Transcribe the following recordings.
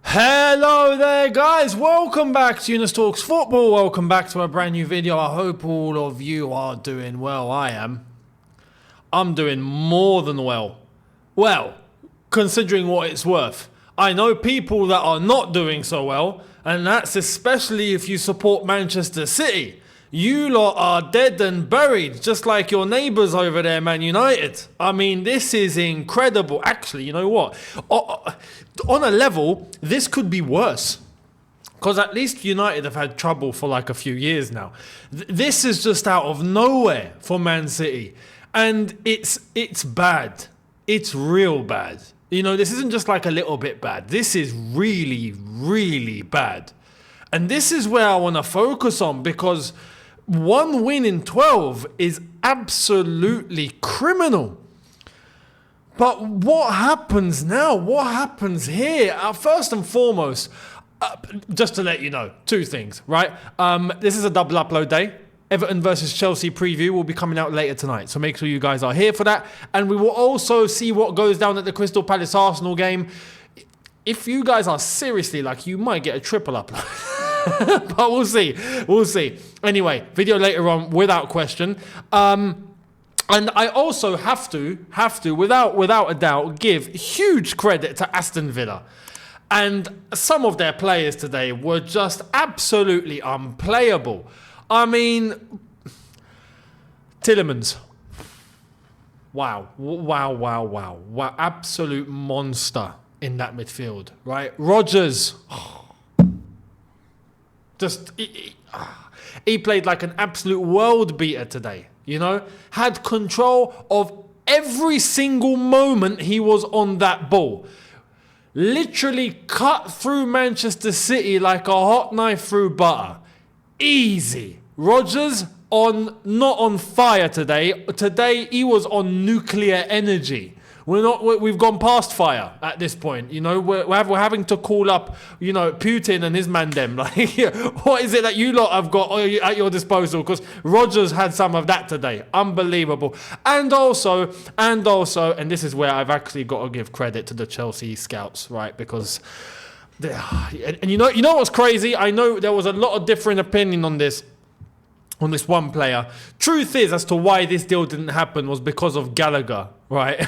Hello there guys, welcome back to Younes Talks Football, welcome back to a brand new video. I hope all of you are doing well. I'm doing more than well. Well, considering what it's worth. I know people that are not doing so well, and that's especially if you support Manchester City. You lot are dead and buried, just like your neighbours over there, Man United. I mean, this is incredible. Actually, you know what? On a level, this could be worse. Because at least United have had trouble for like a few years now. This is just out of nowhere for Man City. And it's bad. It's real bad. You know, this isn't just like a little bit bad. This is really, really bad. And this is where I want to focus on, because one win in 12 is absolutely criminal. But what happens now? What happens here? First and foremost, just to let you know, two things, right? This is a double upload day. Everton versus Chelsea preview will be coming out later tonight, so make sure you guys are here for that. And we will also see what goes down at the Crystal Palace Arsenal game. If you guys are seriously like, you might get a triple upload. But we'll see. Anyway, video later on without question. And I also have to, without a doubt, give huge credit to Aston Villa. And some of their players today were just absolutely unplayable. I mean, Tielemans. Wow. Absolute monster in that midfield, right? Rodgers. He played like an absolute world beater today, you know? Had control of every single moment he was on that ball. Literally cut through Manchester City like a hot knife through butter. Easy. Rodgers not on fire today. Today he was on nuclear energy. We've gone past fire at this point. You know, we're having to call up, you know, Putin and his man them. Like, what is it that you lot have got at your disposal? Because Rodgers had some of that today. Unbelievable. And also, and this is where I've actually got to give credit to the Chelsea scouts, right? Because, and you know what's crazy? I know there was a lot of different opinion on this one player. Truth is, as to why this deal didn't happen was because of Gallagher, right?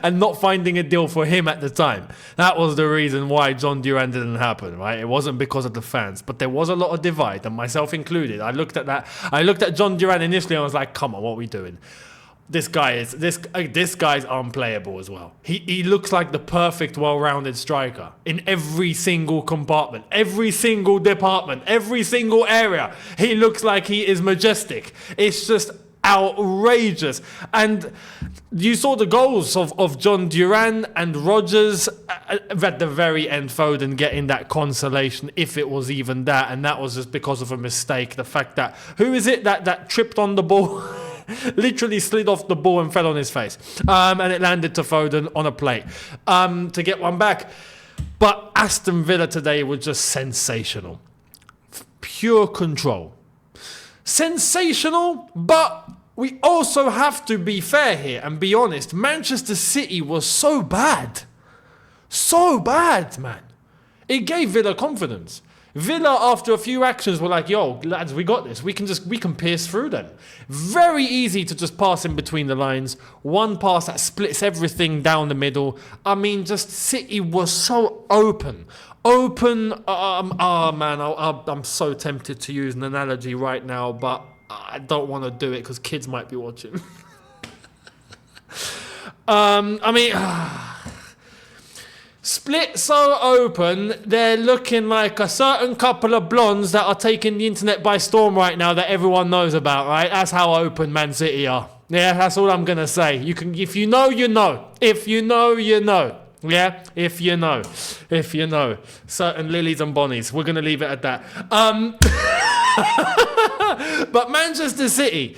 And not finding a deal for him at the time. That was the reason why John Duran didn't happen, right? It wasn't because of the fans, but there was a lot of divide, and myself included. I looked at that. I looked at John Duran initially and I was like, come on, what are we doing? This guy's unplayable as well. He looks like the perfect, well-rounded striker in every single compartment, every single department, every single area. He looks like he is majestic. It's just outrageous. And you saw the goals of John Duran and Rodgers at the very end. Foden getting that consolation, if it was even that, and that was just because of a mistake. The fact that, who is it that tripped on the ball? Literally slid off the ball and fell on his face. And it landed to Foden on a plate to get one back. But Aston Villa today was just sensational. Pure control. Sensational, but we also have to be fair here and be honest. Manchester City was so bad. So bad, man. It gave Villa confidence. Villa, after a few actions, were like, yo, lads, we got this. We can pierce through them. Very easy to just pass in between the lines. One pass that splits everything down the middle. I mean, just City was so open. Man, I'm so tempted to use an analogy right now, but I don't want to do it because kids might be watching. Split so open, they're looking like a certain couple of blondes that are taking the internet by storm right now that everyone knows about, right? That's how open Man City are. Yeah, that's all I'm going to say. You can, if you know, you know. If you know, you know. Yeah, if you know. Certain lilies and bonnies. We're going to leave it at that. But Manchester City,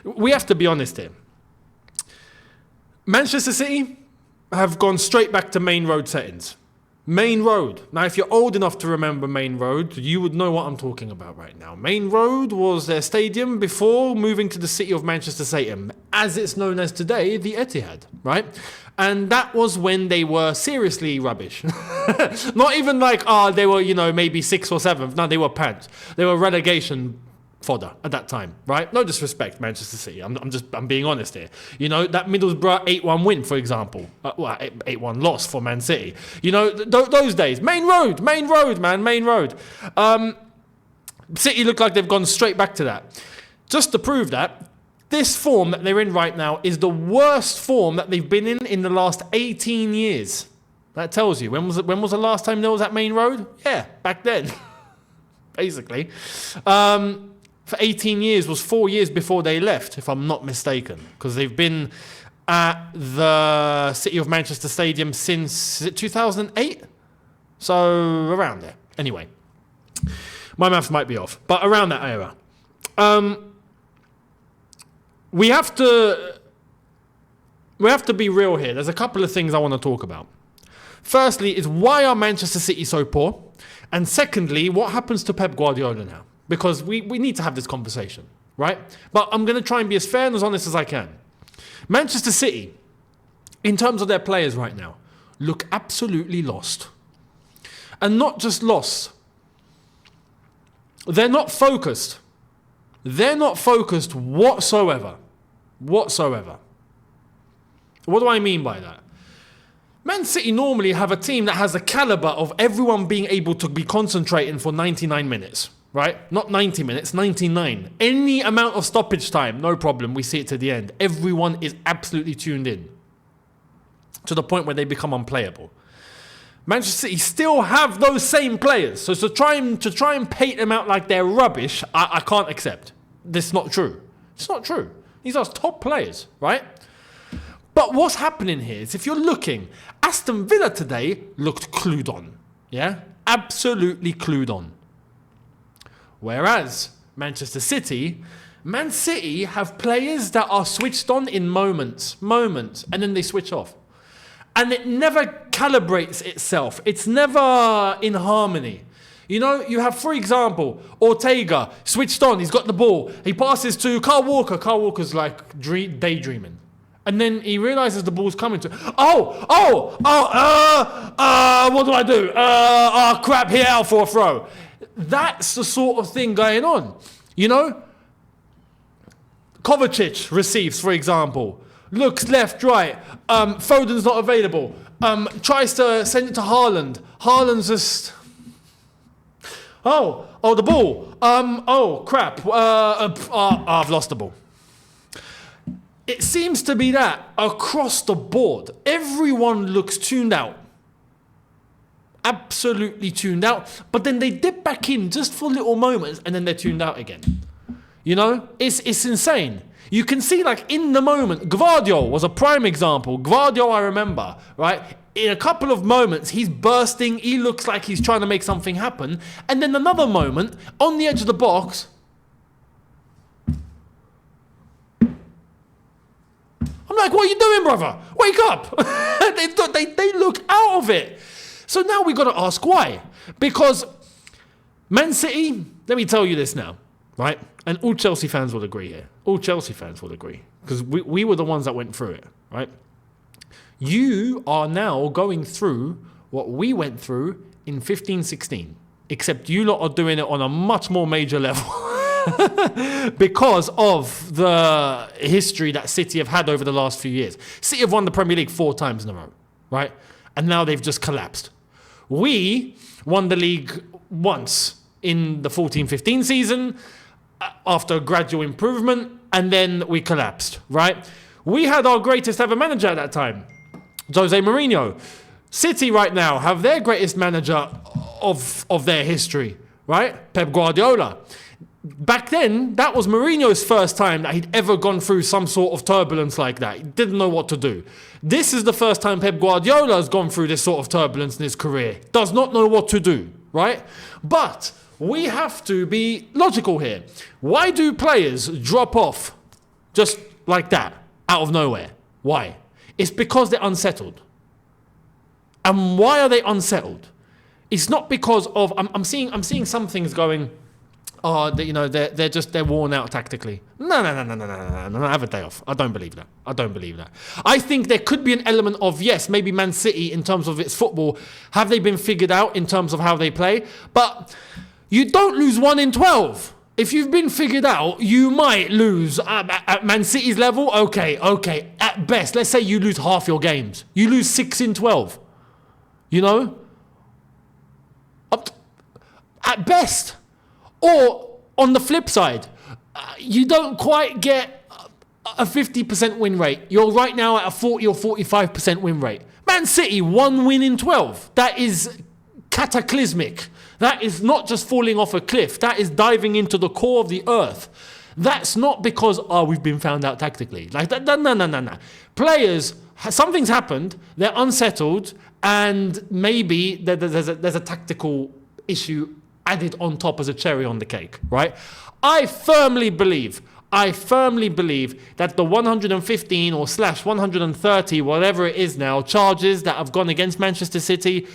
we have to be honest here. Manchester City have gone straight back to main road settings. Main Road. Now, if you're old enough to remember Main Road, you would know what I'm talking about right now. Main Road was their stadium before moving to the city of Manchester Stadium, as it's known as today, the Etihad, right? And that was when they were seriously rubbish. Not even like, they were, maybe 6th or 7th. No, they were pants. They were relegation fodder at that time, right? No disrespect, Manchester City. I'm being honest here. That Middlesbrough 8-1 win, for example. 8-1 loss for Man City. Those days. Main Road, man, Main Road. City look like they've gone straight back to that. Just to prove that, this form that they're in right now is the worst form that they've been in the last 18 years. That tells you. When was the last time they was at Main Road? Yeah, back then. Basically. For 18 years was 4 years before they left, if I'm not mistaken. Because they've been at the City of Manchester Stadium since 2008? So, around there. Anyway. My maths might be off. But around that era. We have to be real here. There's a couple of things I want to talk about. Firstly, is why are Manchester City so poor? And secondly, what happens to Pep Guardiola now? Because we need to have this conversation, right? But I'm going to try and be as fair and as honest as I can. Manchester City, in terms of their players right now, look absolutely lost. And not just lost. They're not focused. They're not focused whatsoever. Whatsoever. What do I mean by that? Man City normally have a team that has the caliber of everyone being able to be concentrating for 99 minutes. Right? Not 90 minutes, 99. Any amount of stoppage time, no problem. We see it to the end. Everyone is absolutely tuned in. To the point where they become unplayable. Manchester City still have those same players. So to try and paint them out like they're rubbish, I can't accept. This is not true. It's not true. These are top players, right? But what's happening here is if you're looking, Aston Villa today looked clued on. Yeah? Absolutely clued on. Whereas Man City have players that are switched on in moments, and then they switch off. And it never calibrates itself. It's never in harmony. You have, for example, Ortega, switched on, he's got the ball. He passes to Kyle Walker. Kyle Walker's like daydreaming. And then he realizes the ball's coming to, what do I do? Crap, here out for a throw. That's the sort of thing going on. Kovacic receives, for example. Looks left, right. Foden's not available. Tries to send it to Haaland. Haaland's just... the ball. Crap. I've lost the ball. It seems to be that across the board. Everyone looks tuned out. Absolutely tuned out, but then they dip back in just for little moments and then they're tuned out again. It's insane. You can see like in the moment, Guardiola was a prime example. Guardiola, I remember, right? In a couple of moments, he's bursting. He looks like he's trying to make something happen. And then another moment, on the edge of the box, I'm like, what are you doing, brother? Wake up. They look out of it. So now we've got to ask why. Because Man City, let me tell you this now, right? And all Chelsea fans will agree here. All Chelsea fans will agree. Because we were the ones that went through it, right? You are now going through what we went through in 15-16. Except you lot are doing it on a much more major level. Because of the history that City have had over the last few years. City have won the Premier League 4 times in a row, right? And now they've just collapsed. We won the league once in the 14-15 season after a gradual improvement, and then we collapsed, right? We had our greatest ever manager at that time, Jose Mourinho. City right now have their greatest manager of their history, right? Pep Guardiola. Back then, that was Mourinho's first time that he'd ever gone through some sort of turbulence like that. He didn't know what to do. This is the first time Pep Guardiola has gone through this sort of turbulence in his career. Does not know what to do, right? But we have to be logical here. Why do players drop off just like that, out of nowhere? Why? It's because they're unsettled. And why are they unsettled? It's not because of I'm seeing some things going. Oh, they're worn out tactically. No. Have a day off. I don't believe that. I think there could be an element of, yes, maybe Man City in terms of its football, have they been figured out in terms of how they play? But you don't lose 1 in 12. If you've been figured out, you might lose at Man City's level. Okay. At best, let's say you lose half your games. You lose 6 in 12. At best. Or on the flip side, you don't quite get a 50% win rate. You're right now at a 40 or 45% win rate. Man City, 1 win in 12. That is cataclysmic. That is not just falling off a cliff. That is diving into the core of the earth. That's not because, we've been found out tactically. Like that, no. Players, something's happened, they're unsettled, and maybe there's a tactical issue added on top as a cherry on the cake, right? I firmly believe that the 115 or /130, whatever it is now, charges that have gone against Manchester City,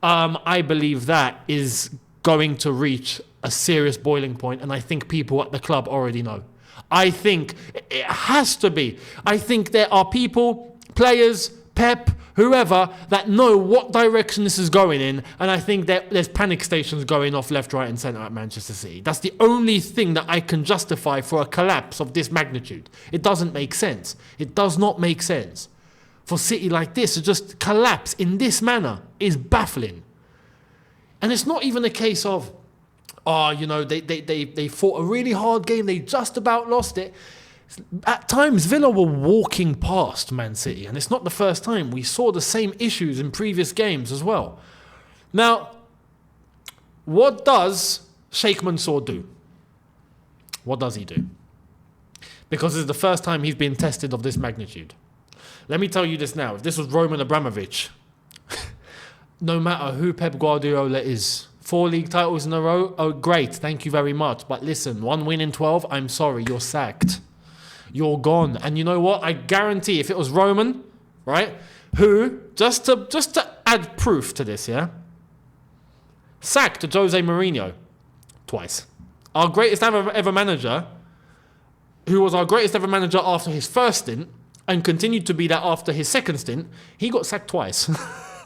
I believe that is going to reach a serious boiling point, and I think people at the club already know. I think it has to be. I think there are people, players, Pep, whoever, that know what direction this is going in, and I think that there's panic stations going off left, right and centre at Manchester City. That's the only thing that I can justify for a collapse of this magnitude. It doesn't make sense. It does not make sense. For City like this to just collapse in this manner is baffling. And it's not even a case of, they fought a really hard game, they just about lost it. At times, Villa were walking past Man City, and it's not the first time. We saw the same issues in previous games as well. Now, what does Sheikh Mansour do? What does he do? Because it's the first time he's been tested of this magnitude. Let me tell you this now. If this was Roman Abramovich, no matter who Pep Guardiola is, 4 league titles in a row, oh great, thank you very much. But listen, 1 win in 12, I'm sorry, you're sacked. You're gone. And you know what? I guarantee if it was Roman, right, who, just to add proof to this, yeah, sacked Jose Mourinho twice. Our greatest ever manager, who was our greatest ever manager after his first stint, and continued to be that after his second stint, he got sacked twice.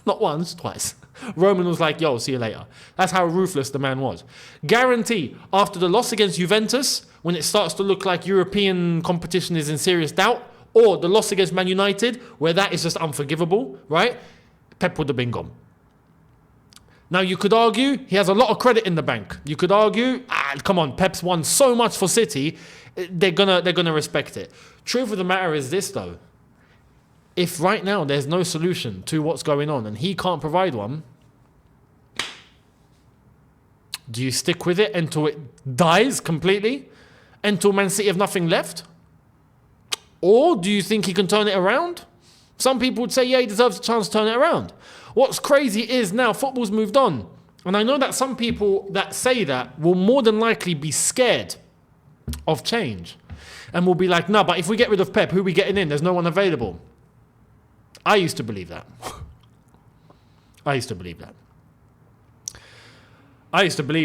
Not once, twice. Roman was like, yo, see you later. That's how ruthless the man was. Guarantee, after the loss against Juventus, when it starts to look like European competition is in serious doubt, or the loss against Man United, where that is just unforgivable, right? Pep would have been gone. Now, you could argue he has a lot of credit in the bank. You could argue, come on, Pep's won so much for City, they're gonna respect it. Truth of the matter is this, though. If right now there's no solution to what's going on and he can't provide one, do you stick with it until it dies completely? Until Man City have nothing left? Or do you think he can turn it around? Some people would say, yeah, he deserves a chance to turn it around. What's crazy is now football's moved on. And I know that some people that say that will more than likely be scared of change. And will be like, no, but if we get rid of Pep, who are we getting in? There's no one available. I used to believe that. I used to believe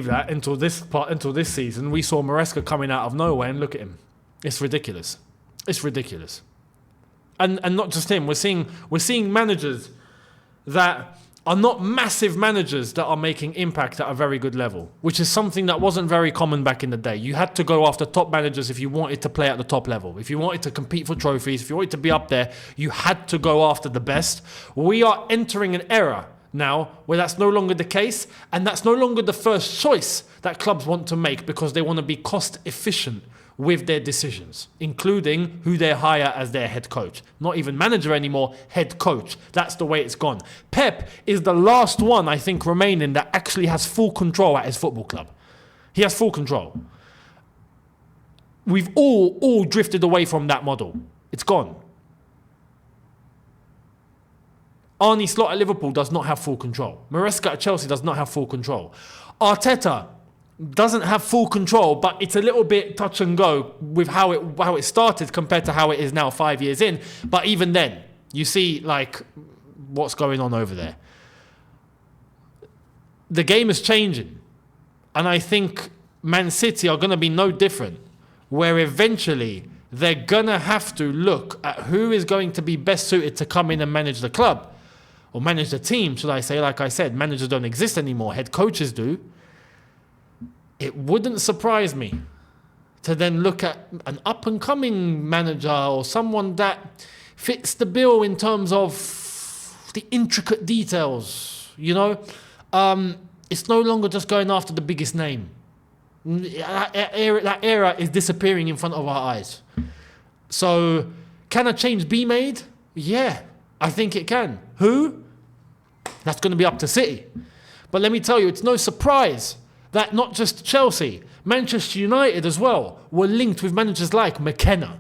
that until this season. We saw Maresca coming out of nowhere, and look at him. It's ridiculous. And not just him. We're seeing managers that are not massive managers that are making impact at a very good level, which is something that wasn't very common back in the day. You had to go after top managers if you wanted to play at the top level. If you wanted to compete for trophies, if you wanted to be up there, you had to go after the best. We are entering an era now where that's no longer the case, and that's no longer the first choice that clubs want to make because they want to be cost efficient with their decisions, including who they hire as their head coach. Not even manager anymore, head coach. That's the way it's gone. Pep is the last one, I think, remaining that actually has full control at his football club. He has full control. We've all drifted away from that model. It's gone. Arne Slot at Liverpool does not have full control. Maresca at Chelsea does not have full control. Arteta doesn't have full control, but it's a little bit touch and go with how it started compared to how it is now 5 years in. But even then, you see like what's going on over there. the game is changing. And I think Man City are going to be no different, where eventually they're going to have to look at who is going to be best suited to come in and manage the club, or manage the team, should I say. Like I said, managers don't exist anymore, head coaches do. It wouldn't surprise me to then look at an up-and-coming manager or someone that fits the bill in terms of the intricate details, you know? It's no longer just going after the biggest name. That era is disappearing in front of our eyes. So, can a change be made? Yeah, I think it can. Who? That's going to be up to City. But let me tell you, it's no surprise that not just Chelsea, Manchester United as well, were linked with managers like McKenna.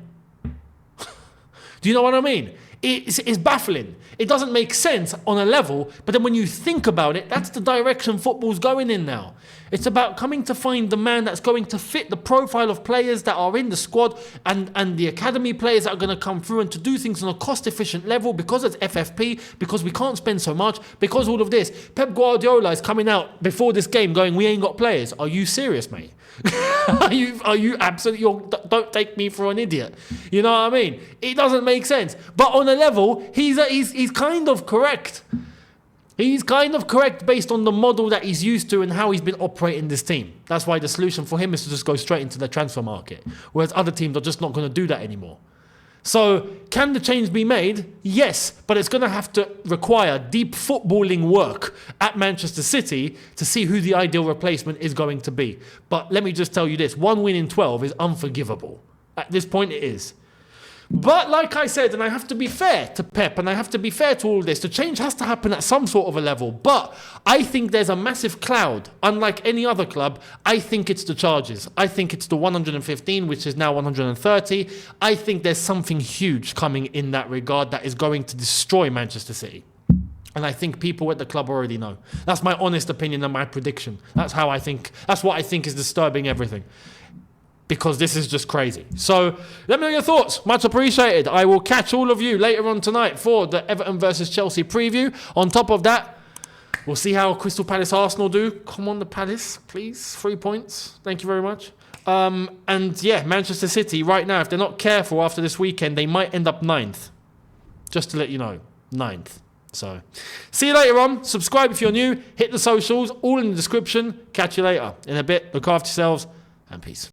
Do you know what I mean? It's baffling. It doesn't make sense on a level, but then when you think about it, that's the direction football's going in now. It's about coming to find the man that's going to fit the profile of players that are in the squad and the academy players that are going to come through and to do things on a cost-efficient level because it's FFP, because we can't spend so much, because all of this. Pep Guardiola is coming out before this game going, we ain't got players. Are you serious, mate? Are you absolutely... Don't take me for an idiot. You know what I mean? It doesn't make sense. But on a level, he's kind of correct. He's kind of correct based on the model that he's used to and how he's been operating this team. That's why the solution for him is to just go straight into the transfer market, whereas other teams are just not going to do that anymore. So, can the change be made? Yes, but it's going to have to require deep footballing work at Manchester City to see who the ideal replacement is going to be. But let me just tell you this, 1 win in 12 is unforgivable. At this point it is. But like I said, and I have to be fair to Pep, and I have to be fair to all this, the change has to happen at some sort of a level. But I think there's a massive cloud. Unlike any other club, I think it's the charges. I think it's the 115, which is now 130. I think there's something huge coming in that regard that is going to destroy Manchester City. And I think people at the club already know. That's my honest opinion and my prediction. That's how I think. That's what I think is disturbing everything. Because this is just crazy. So let me know your thoughts. Much appreciated. I will catch all of you later on tonight for the Everton versus Chelsea preview. On top of that, we'll see how Crystal Palace Arsenal do. Come on, the Palace, please. 3 points. Thank you very much. And yeah, Manchester City right now, if they're not careful after this weekend, they might end up 9th. Just to let you know, 9th. So see you later on. Subscribe if you're new. Hit the socials, all in the description. Catch you later in a bit. Look after yourselves and peace.